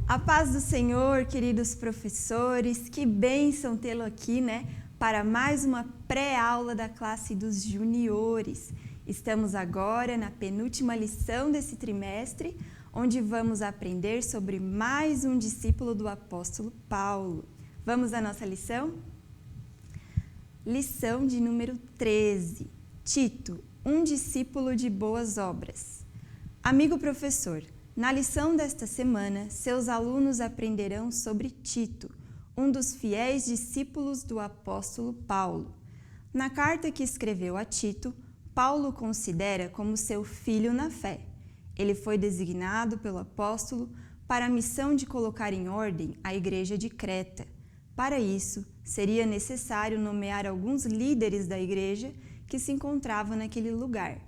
A paz do Senhor, queridos professores, que bênção tê-lo aqui, para mais uma pré-aula da classe dos juniores. Estamos agora na penúltima lição desse trimestre, onde vamos aprender sobre mais um discípulo do apóstolo Paulo. Vamos à nossa lição? Lição de número 13. Tito, um discípulo de boas obras. Amigo professor, na lição desta semana, seus alunos aprenderão sobre Tito, um dos fiéis discípulos do apóstolo Paulo. Na carta que escreveu a Tito, Paulo o considera como seu filho na fé. Ele foi designado pelo apóstolo para a missão de colocar em ordem a igreja de Creta. Para isso, seria necessário nomear alguns líderes da igreja que se encontravam naquele lugar.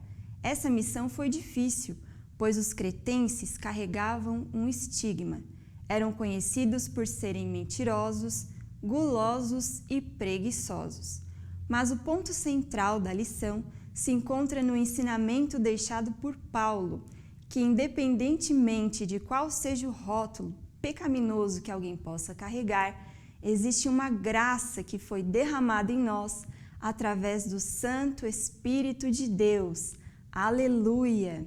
Essa missão foi difícil, pois os cretenses carregavam um estigma. Eram conhecidos por serem mentirosos, gulosos e preguiçosos. Mas o ponto central da lição se encontra no ensinamento deixado por Paulo, que independentemente de qual seja o rótulo pecaminoso que alguém possa carregar, existe uma graça que foi derramada em nós através do Santo Espírito de Deus. Aleluia!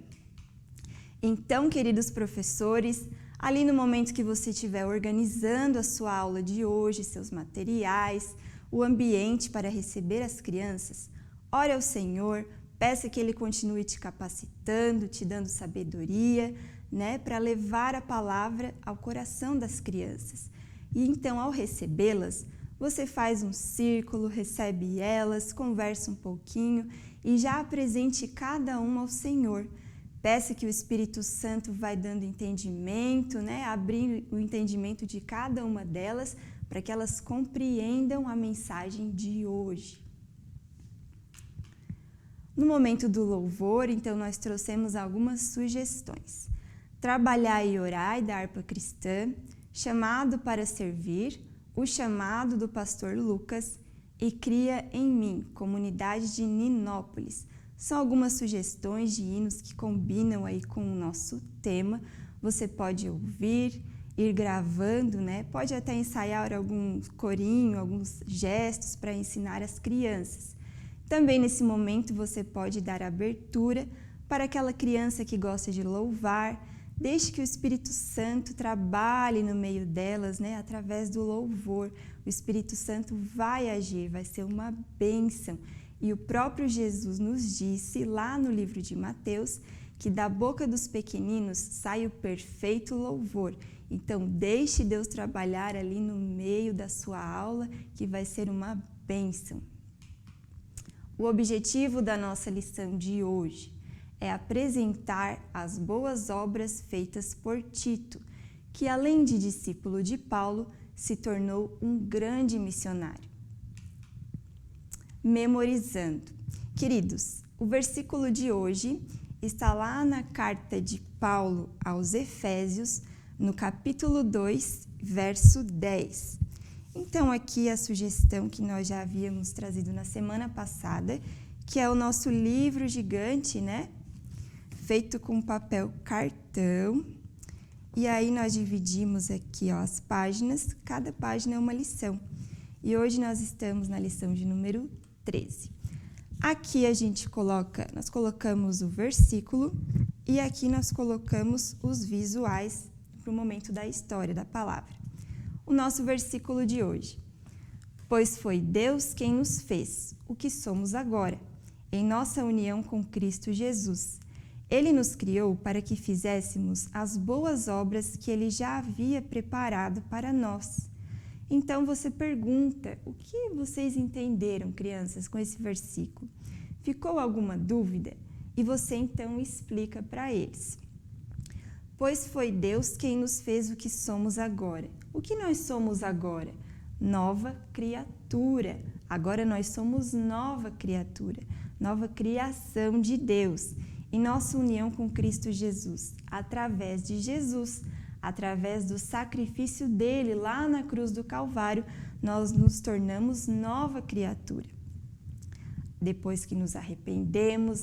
Então, queridos professores, ali no momento que você estiver organizando a sua aula de hoje, seus materiais, o ambiente para receber as crianças, ore ao Senhor, peça que Ele continue te capacitando, te dando sabedoria, para levar a palavra ao coração das crianças. E então, ao recebê-las, você faz um círculo, recebe elas, conversa um pouquinho e já apresente cada uma ao Senhor. Peça que o Espírito Santo vai dando entendimento, abrindo o entendimento de cada uma delas para que elas compreendam a mensagem de hoje. No momento do louvor, então, nós trouxemos algumas sugestões. Trabalhar e orar da harpa cristã, chamado para servir, o chamado do pastor Lucas e Cria em Mim, comunidade de Ninópolis. São algumas sugestões de hinos que combinam aí com o nosso tema. Você pode ouvir, ir gravando, Pode até ensaiar algum corinho, alguns gestos para ensinar as crianças. Também nesse momento você pode dar abertura para aquela criança que gosta de louvar. Deixe que o Espírito Santo trabalhe no meio delas, através do louvor. O Espírito Santo vai agir, vai ser uma bênção. E o próprio Jesus nos disse lá no livro de Mateus que da boca dos pequeninos sai o perfeito louvor. Então, deixe Deus trabalhar ali no meio da sua aula, que vai ser uma bênção. O objetivo da nossa lição de hoje é apresentar as boas obras feitas por Tito, que além de discípulo de Paulo, se tornou um grande missionário. Memorizando. Queridos, o versículo de hoje está lá na carta de Paulo aos Efésios, no capítulo 2, verso 10. Então, aqui a sugestão que nós já havíamos trazido na semana passada, que é o nosso livro gigante, feito com papel cartão. E aí nós dividimos aqui as páginas, cada página é uma lição. E hoje nós estamos na lição de número 13. Aqui nós colocamos o versículo e aqui nós colocamos os visuais para o momento da história da palavra. O nosso versículo de hoje. Pois foi Deus quem nos fez o que somos agora, em nossa união com Cristo Jesus. Ele nos criou para que fizéssemos as boas obras que Ele já havia preparado para nós. Então você pergunta, o que vocês entenderam, crianças, com esse versículo? Ficou alguma dúvida? E você então explica para eles. Pois foi Deus quem nos fez o que somos agora. O que nós somos agora? Nova criatura. Agora nós somos nova criatura, nova criação de Deus. Em nossa união com Cristo Jesus, através de Jesus, através do sacrifício dele lá na cruz do Calvário, nós nos tornamos nova criatura. Depois que nos arrependemos,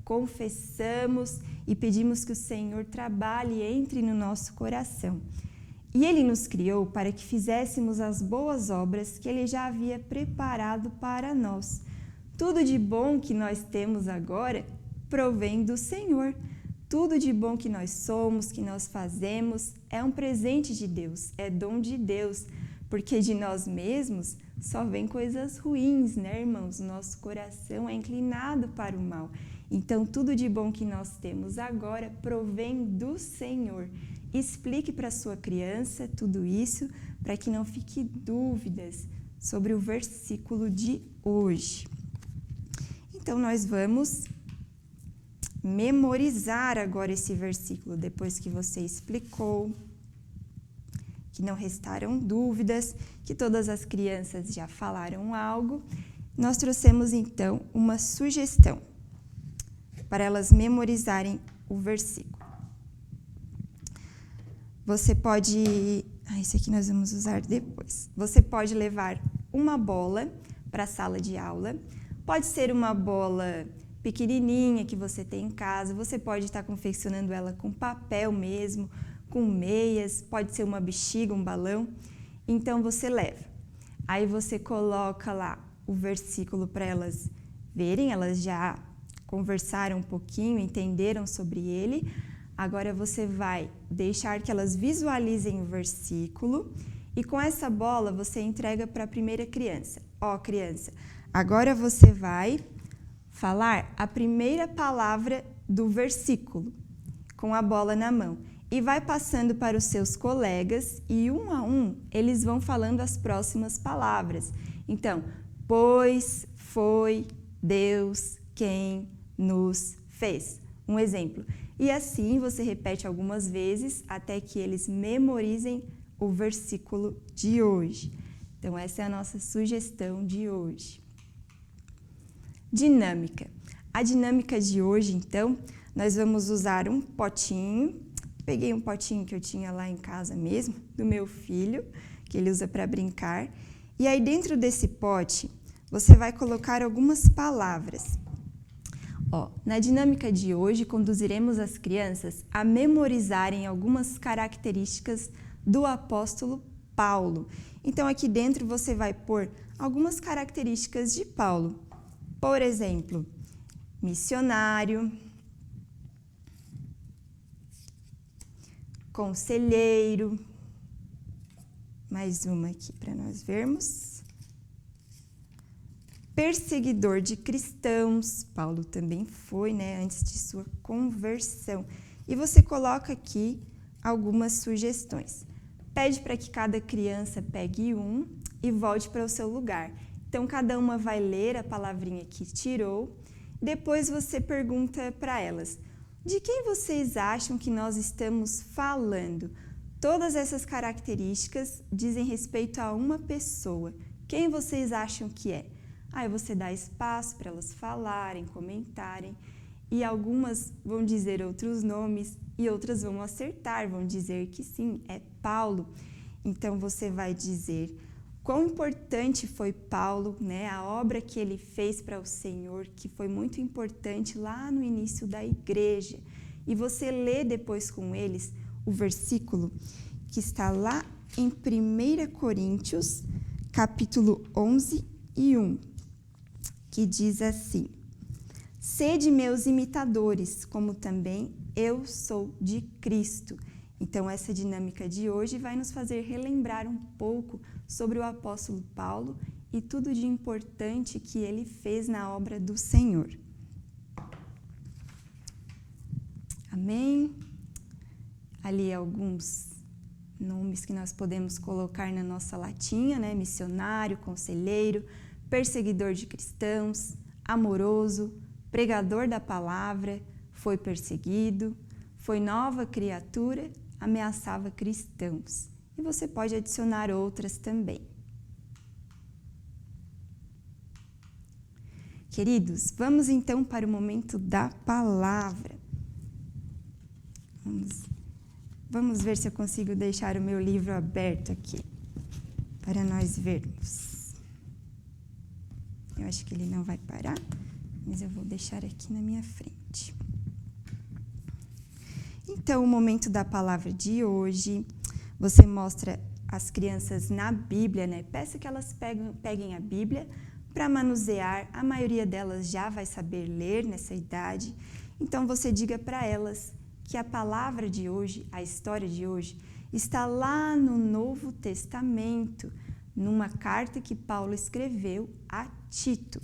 confessamos e pedimos que o Senhor trabalhe e entre no nosso coração. E Ele nos criou para que fizéssemos as boas obras que Ele já havia preparado para nós. Tudo de bom que nós temos agora provém do Senhor. Tudo de bom que nós somos, que nós fazemos, é um presente de Deus, é dom de Deus, porque de nós mesmos só vem coisas ruins, né, irmãos? Nosso coração é inclinado para o mal. Então, tudo de bom que nós temos agora provém do Senhor. Explique para a sua criança tudo isso, para que não fique dúvidas sobre o versículo de hoje. Então, nós vamos memorizar agora esse versículo, depois que você explicou, que não restaram dúvidas, que todas as crianças já falaram algo. Nós trouxemos, então, uma sugestão para elas memorizarem o versículo. Você pode... esse aqui nós vamos usar depois. Você pode levar uma bola para a sala de aula. Pode ser uma bola pequenininha que você tem em casa. Você pode estar confeccionando ela com papel mesmo, com meias. Pode ser uma bexiga, um balão. Então, você leva. Aí, você coloca lá o versículo para elas verem. Elas já conversaram um pouquinho, entenderam sobre ele. Agora você vai deixar que elas visualizem o versículo e com essa bola você entrega para a primeira criança. Ó, criança, agora você vai falar a primeira palavra do versículo com a bola na mão e vai passando para os seus colegas e um a um eles vão falando as próximas palavras. Então, pois foi Deus quem nos fez. Um exemplo. E assim você repete algumas vezes até que eles memorizem o versículo de hoje. Então, essa é a nossa sugestão de hoje. Dinâmica. A dinâmica de hoje, então, nós vamos usar um potinho. Peguei um potinho que eu tinha lá em casa mesmo, do meu filho, que ele usa para brincar. E aí, dentro desse pote, você vai colocar algumas palavras. Na dinâmica de hoje, conduziremos as crianças a memorizarem algumas características do apóstolo Paulo. Então, aqui dentro você vai pôr algumas características de Paulo. Por exemplo, missionário, conselheiro, mais uma aqui para nós vermos. Perseguidor de cristãos, Paulo também foi, né, antes de sua conversão. E você coloca aqui algumas sugestões. Pede para que cada criança pegue um e volte para o seu lugar. Então, cada uma vai ler a palavrinha que tirou. Depois você pergunta para elas, de quem vocês acham que nós estamos falando? Todas essas características dizem respeito a uma pessoa. Quem vocês acham que é? Aí você dá espaço para elas falarem, comentarem, e algumas vão dizer outros nomes e outras vão acertar, vão dizer que sim, é Paulo. Então você vai dizer quão importante foi Paulo, né, a obra que ele fez para o Senhor, que foi muito importante lá no início da igreja. E você lê depois com eles o versículo que está lá em 1 Coríntios, capítulo 11 e 1. Que diz assim: sede meus imitadores, como também eu sou de Cristo. Então, essa dinâmica de hoje vai nos fazer relembrar um pouco sobre o apóstolo Paulo e tudo de importante que ele fez na obra do Senhor. Amém? Ali alguns nomes que nós podemos colocar na nossa latinha, né? Missionário, conselheiro, perseguidor de cristãos, amoroso, pregador da palavra, foi perseguido, foi nova criatura, ameaçava cristãos. E você pode adicionar outras também. Queridos, vamos então para o momento da palavra. Vamos ver se eu consigo deixar o meu livro aberto aqui, para nós vermos. Eu acho que ele não vai parar, mas eu vou deixar aqui na minha frente. Então, o momento da palavra de hoje Você mostra as crianças na Bíblia, né? Peça que elas peguem a Bíblia para manusear. A maioria delas já vai saber ler nessa idade. Então, você diga para elas que a palavra de hoje, a história de hoje, está lá no Novo Testamento, numa carta que Paulo escreveu a Tito.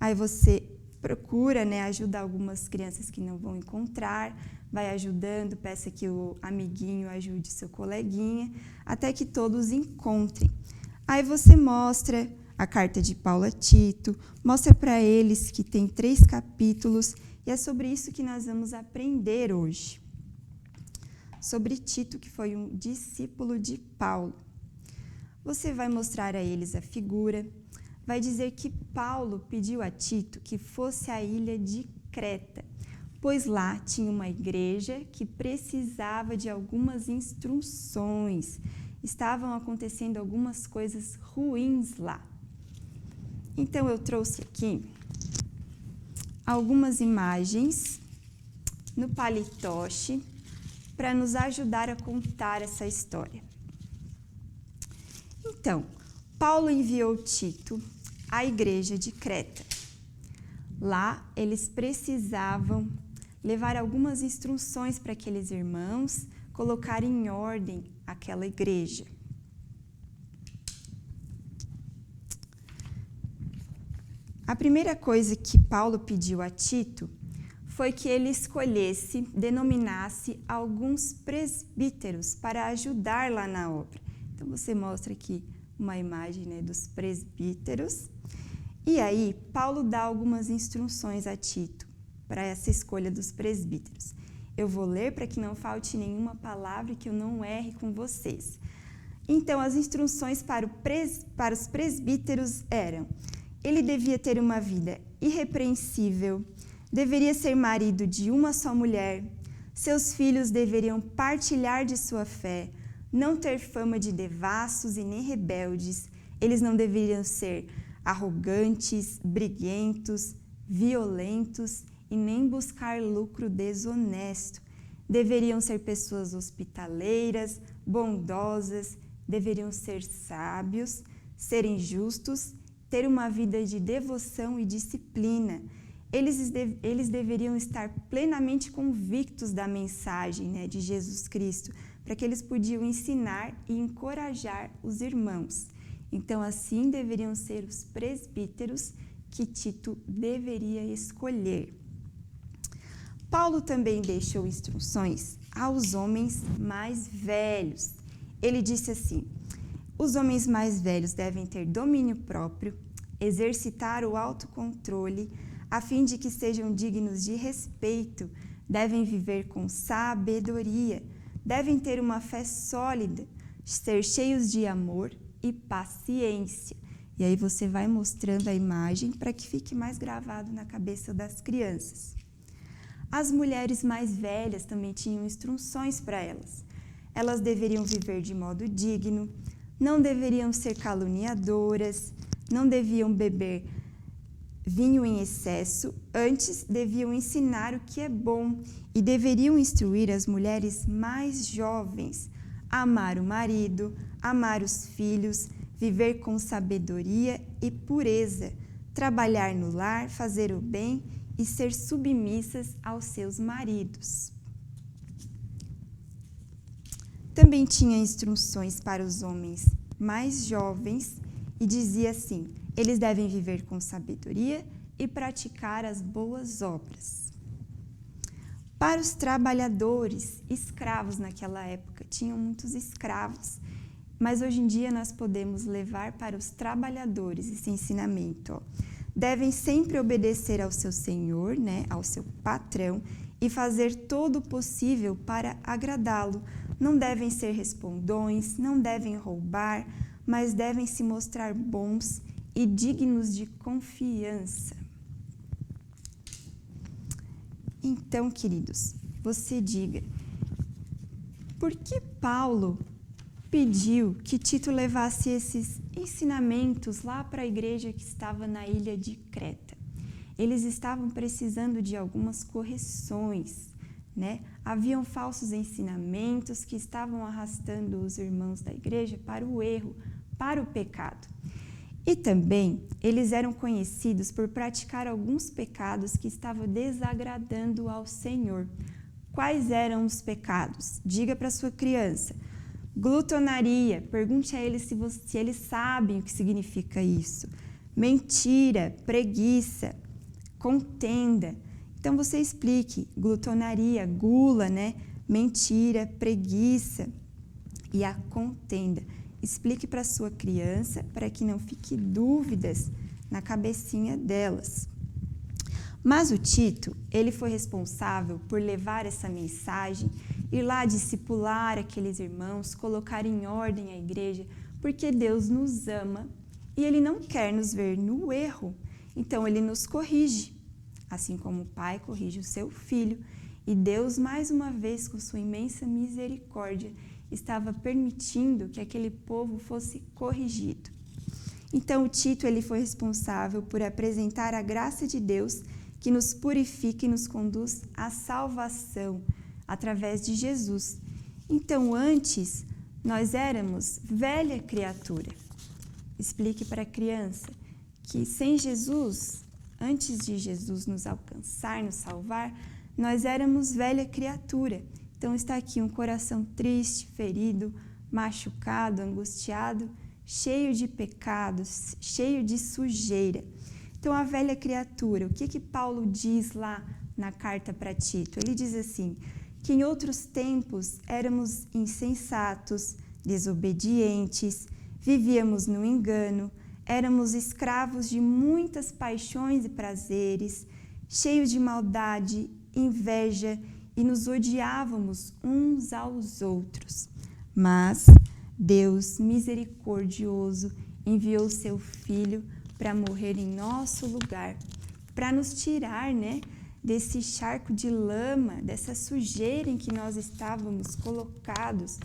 Aí você procura, né, ajudar algumas crianças que não vão encontrar, vai ajudando, peça que o amiguinho ajude seu coleguinha, até que todos encontrem. Aí você mostra a carta de Paulo a Tito, mostra para eles que tem 3 capítulos, e é sobre isso que nós vamos aprender hoje. Sobre Tito, que foi um discípulo de Paulo. Você vai mostrar a eles a figura, vai dizer que Paulo pediu a Tito que fosse à ilha de Creta, pois lá tinha uma igreja que precisava de algumas instruções. Estavam acontecendo algumas coisas ruins lá. Então, eu trouxe aqui algumas imagens no Palitoche para nos ajudar a contar essa história. Então, Paulo enviou Tito à igreja de Creta. Lá, eles precisavam levar algumas instruções para aqueles irmãos colocarem em ordem aquela igreja. A primeira coisa que Paulo pediu a Tito foi que ele escolhesse, denominasse alguns presbíteros para ajudar lá na obra. Então, você mostra aqui uma imagem, né, dos presbíteros. E aí, Paulo dá algumas instruções a Tito para essa escolha dos presbíteros. Eu vou ler para que não falte nenhuma palavra e que eu não erre com vocês. Então, as instruções para os presbíteros eram: ele devia ter uma vida irrepreensível, deveria ser marido de uma só mulher, seus filhos deveriam partilhar de sua fé, não ter fama de devassos e nem rebeldes, eles não deveriam ser arrogantes, briguentos, violentos e nem buscar lucro desonesto. Deveriam ser pessoas hospitaleiras, bondosas, deveriam ser sábios, serem justos, ter uma vida de devoção e disciplina. Eles deveriam estar plenamente convictos da mensagem, né, de Jesus Cristo, para que eles podiam ensinar e encorajar os irmãos. Então, assim deveriam ser os presbíteros que Tito deveria escolher. Paulo também deixou instruções aos homens mais velhos. Ele disse assim: os homens mais velhos devem ter domínio próprio, exercitar o autocontrole, a fim de que sejam dignos de respeito, devem viver com sabedoria, devem ter uma fé sólida, ser cheios de amor e paciência. E aí você vai mostrando a imagem para que fique mais gravado na cabeça das crianças. As mulheres mais velhas também tinham instruções para elas. Elas deveriam viver de modo digno, não deveriam ser caluniadoras, não deviam beber vinho em excesso, antes deviam ensinar o que é bom e deveriam instruir as mulheres mais jovens, a amar o marido, amar os filhos, viver com sabedoria e pureza, trabalhar no lar, fazer o bem e ser submissas aos seus maridos. Também tinha instruções para os homens mais jovens e dizia assim: eles devem viver com sabedoria e praticar as boas obras. Para os trabalhadores, escravos naquela época, tinham muitos escravos, mas hoje em dia nós podemos levar para os trabalhadores esse ensinamento. Ó. Devem sempre obedecer ao seu senhor, né, ao seu patrão, e fazer todo o possível para agradá-lo. Não devem ser respondões, não devem roubar, mas devem se mostrar bons e dignos de confiança. Então, queridos, você diga, por que Paulo pediu que Tito levasse esses ensinamentos lá para a igreja que estava na ilha de Creta? Eles estavam precisando de algumas correções, né? Haviam falsos ensinamentos que estavam arrastando os irmãos da igreja para o erro, para o pecado. E também eles eram conhecidos por praticar alguns pecados que estavam desagradando ao Senhor. Quais eram os pecados? Diga para sua criança. Glutonaria, pergunte a eles se eles sabem o que significa isso. Mentira, preguiça, contenda. Então você explique, glutonaria, gula, né? Mentira, preguiça e a contenda. Explique para sua criança para que não fique dúvidas na cabecinha delas. Mas o Tito, ele foi responsável por levar essa mensagem, ir lá discipular aqueles irmãos, colocar em ordem a igreja, porque Deus nos ama e Ele não quer nos ver no erro. Então, Ele nos corrige, assim como o pai corrige o seu filho. E Deus, mais uma vez, com sua imensa misericórdia, estava permitindo que aquele povo fosse corrigido. Então, o Tito ele foi responsável por apresentar a graça de Deus que nos purifica e nos conduz à salvação através de Jesus. Então, antes, nós éramos velha criatura. Explique para a criança que sem Jesus, antes de Jesus nos alcançar, nos salvar, nós éramos velha criatura. Então, está aqui um coração triste, ferido, machucado, angustiado, cheio de pecados, cheio de sujeira. Então, a velha criatura, o que Paulo diz lá na carta para Tito? Ele diz assim, que em outros tempos éramos insensatos, desobedientes, vivíamos no engano, éramos escravos de muitas paixões e prazeres, cheios de maldade, inveja e nos odiávamos uns aos outros. Mas Deus, misericordioso, enviou seu Filho para morrer em nosso lugar, para nos tirar, né, desse charco de lama, dessa sujeira em que nós estávamos colocados,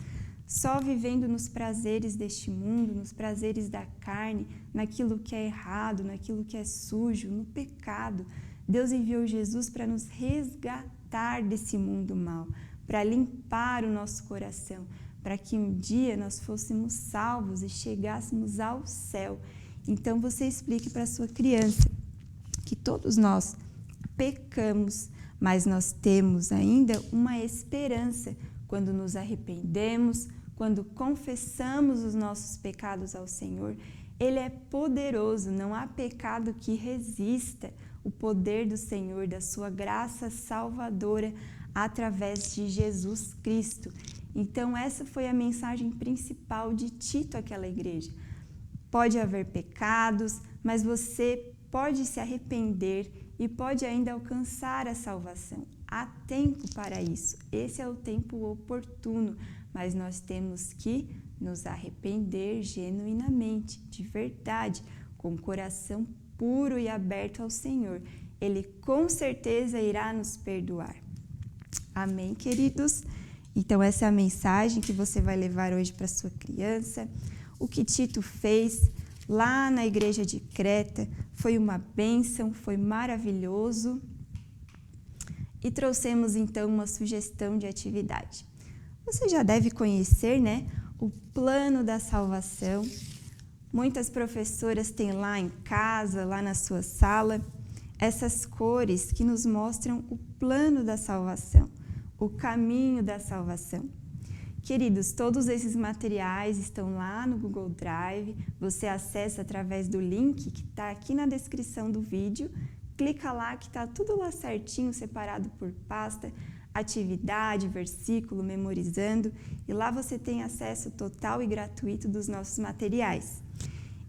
só vivendo nos prazeres deste mundo, nos prazeres da carne, naquilo que é errado, naquilo que é sujo, no pecado. Deus enviou Jesus para nos resgatar desse mundo mau, para limpar o nosso coração, para que um dia nós fôssemos salvos e chegássemos ao céu. Então, você explique para a sua criança que todos nós pecamos, mas nós temos ainda uma esperança quando nos arrependemos, quando confessamos os nossos pecados ao Senhor. Ele é poderoso, não há pecado que resista o poder do Senhor, da sua graça salvadora através de Jesus Cristo. Então, essa foi a mensagem principal de Tito àquela igreja. Pode haver pecados, mas você pode se arrepender e pode ainda alcançar a salvação. Há tempo para isso. Esse é o tempo oportuno, mas nós temos que nos arrepender genuinamente, de verdade, com o coração puro e aberto ao Senhor. Ele com certeza irá nos perdoar. Amém, queridos? Então, essa é a mensagem que você vai levar hoje para sua criança. O que Tito fez lá na igreja de Creta foi uma bênção, foi maravilhoso. E trouxemos então uma sugestão de atividade. Você já deve conhecer, né, o plano da salvação. Muitas professoras têm lá em casa, lá na sua sala, essas cores que nos mostram o plano da salvação, o caminho da salvação. Queridos, todos esses materiais estão lá no Google Drive, você acessa através do link que está aqui na descrição do vídeo, clica lá que está tudo lá certinho, separado por pasta, atividade, versículo, memorizando, e lá você tem acesso total e gratuito dos nossos materiais.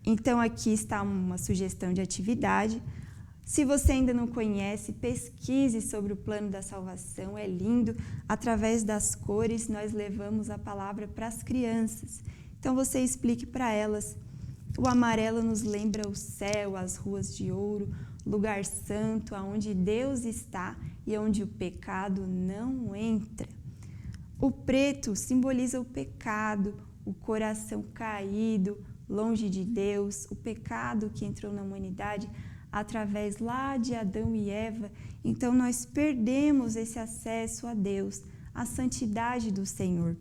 Então, aqui está uma sugestão de atividade. Se você ainda não conhece, pesquise sobre o plano da salvação, é lindo. Através das cores, nós levamos a palavra para as crianças. Então, você explique para elas. O amarelo nos lembra o céu, as ruas de ouro, lugar santo, onde Deus está e onde o pecado não entra. O preto simboliza o pecado, o coração caído, longe de Deus, o pecado que entrou na humanidade, através lá de Adão e Eva, então nós perdemos esse acesso a Deus, a santidade do Senhor.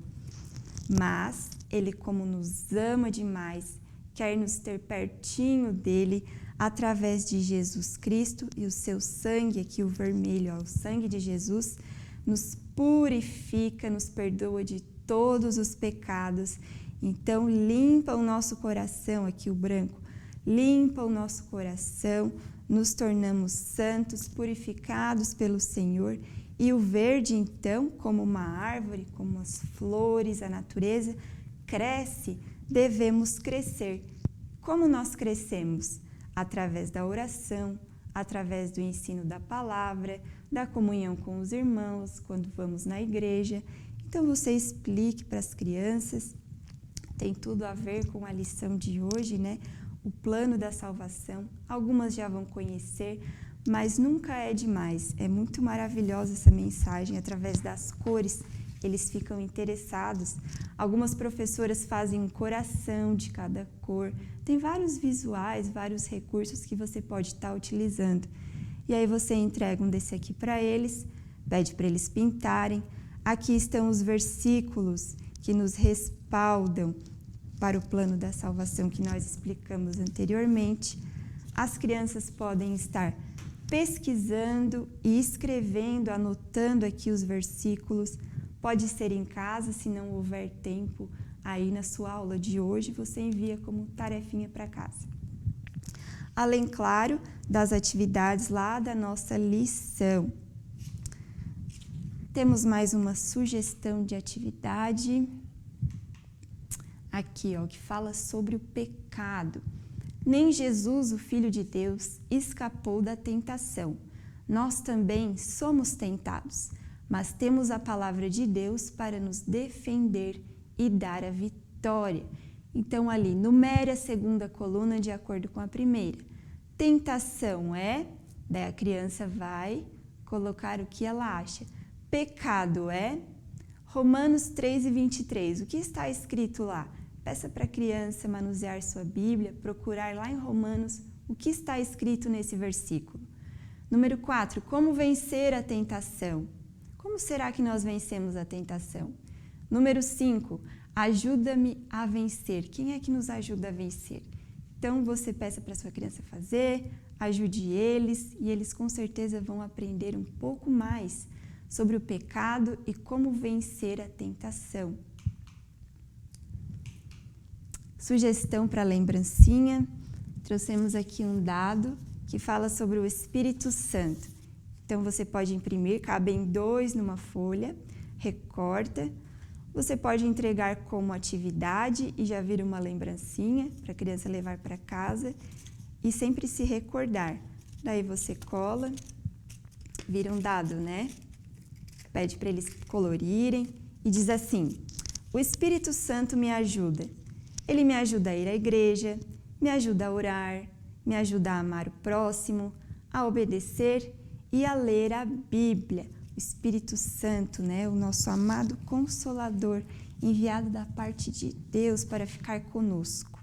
Mas Ele, como nos ama demais, quer nos ter pertinho dele através de Jesus Cristo e o seu sangue, aqui o vermelho, ó, o sangue de Jesus, nos purifica, nos perdoa de todos os pecados. Então, limpa o nosso coração, aqui o branco, limpa o nosso coração, nos tornamos santos, purificados pelo Senhor. E o verde, então, como uma árvore, como as flores, a natureza, cresce, devemos crescer. Como nós crescemos? Através da oração, através do ensino da palavra, da comunhão com os irmãos, quando vamos na igreja. Então, você explique para as crianças, tem tudo a ver com a lição de hoje, né? O plano da salvação. Algumas já vão conhecer, mas nunca é demais. É muito maravilhosa essa mensagem, através das cores, eles ficam interessados. Algumas professoras fazem um coração de cada cor. Tem vários visuais, vários recursos que você pode estar utilizando. E aí você entrega um desse aqui para eles, pede para eles pintarem. Aqui estão os versículos que nos respaldam para o plano da salvação que nós explicamos anteriormente. As crianças podem estar pesquisando e escrevendo, anotando aqui os versículos. Pode ser em casa, se não houver tempo aí na sua aula de hoje, você envia como tarefinha para casa. Além, claro, das atividades lá da nossa lição. Temos mais uma sugestão de atividade aqui, ó, que fala sobre o pecado. Nem Jesus, o Filho de Deus, escapou da tentação. Nós também somos tentados, mas temos a palavra de Deus para nos defender e dar a vitória. Então, ali, numere a segunda coluna de acordo com a primeira. Tentação é, daí a criança vai colocar o que ela acha. Pecado é, Romanos 3:23. O que está escrito lá? Peça para a criança manusear sua Bíblia, procurar lá em Romanos o que está escrito nesse versículo. Número 4, como vencer a tentação? Como será que nós vencemos a tentação? Número 5, ajuda-me a vencer. Quem é que nos ajuda a vencer? Então, você peça para sua criança fazer, ajude eles e eles com certeza vão aprender um pouco mais sobre o pecado e como vencer a tentação. Sugestão para lembrancinha, trouxemos aqui um dado que fala sobre o Espírito Santo. Então, você pode imprimir, cabem 2 numa folha, recorta. Você pode entregar como atividade e já vira uma lembrancinha para a criança levar para casa e sempre se recordar. Daí você cola, vira um dado, né? Pede para eles colorirem e diz assim: o Espírito Santo me ajuda. Ele me ajuda a ir à igreja, me ajuda a orar, me ajuda a amar o próximo, a obedecer e a ler a Bíblia. O Espírito Santo, né, o nosso amado Consolador, enviado da parte de Deus para ficar conosco.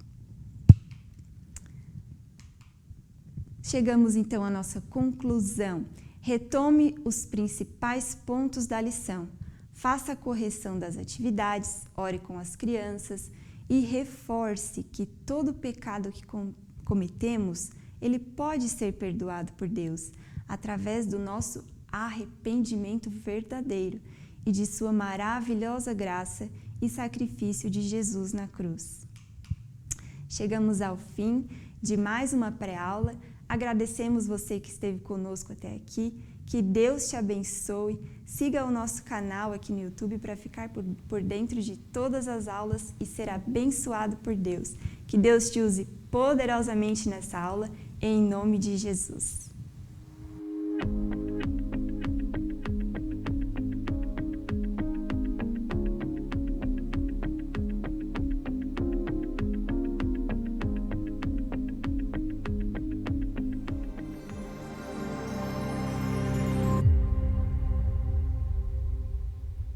Chegamos então à nossa conclusão. Retome os principais pontos da lição. Faça a correção das atividades, ore com as crianças e reforce que todo pecado que cometemos, ele pode ser perdoado por Deus através do nosso arrependimento verdadeiro e de sua maravilhosa graça e sacrifício de Jesus na cruz. Chegamos ao fim de mais uma pré-aula. Agradecemos você que esteve conosco até aqui. Que Deus te abençoe. Siga o nosso canal aqui no YouTube para ficar por dentro de todas as aulas e ser abençoado por Deus. Que Deus te use poderosamente nessa aula, em nome de Jesus.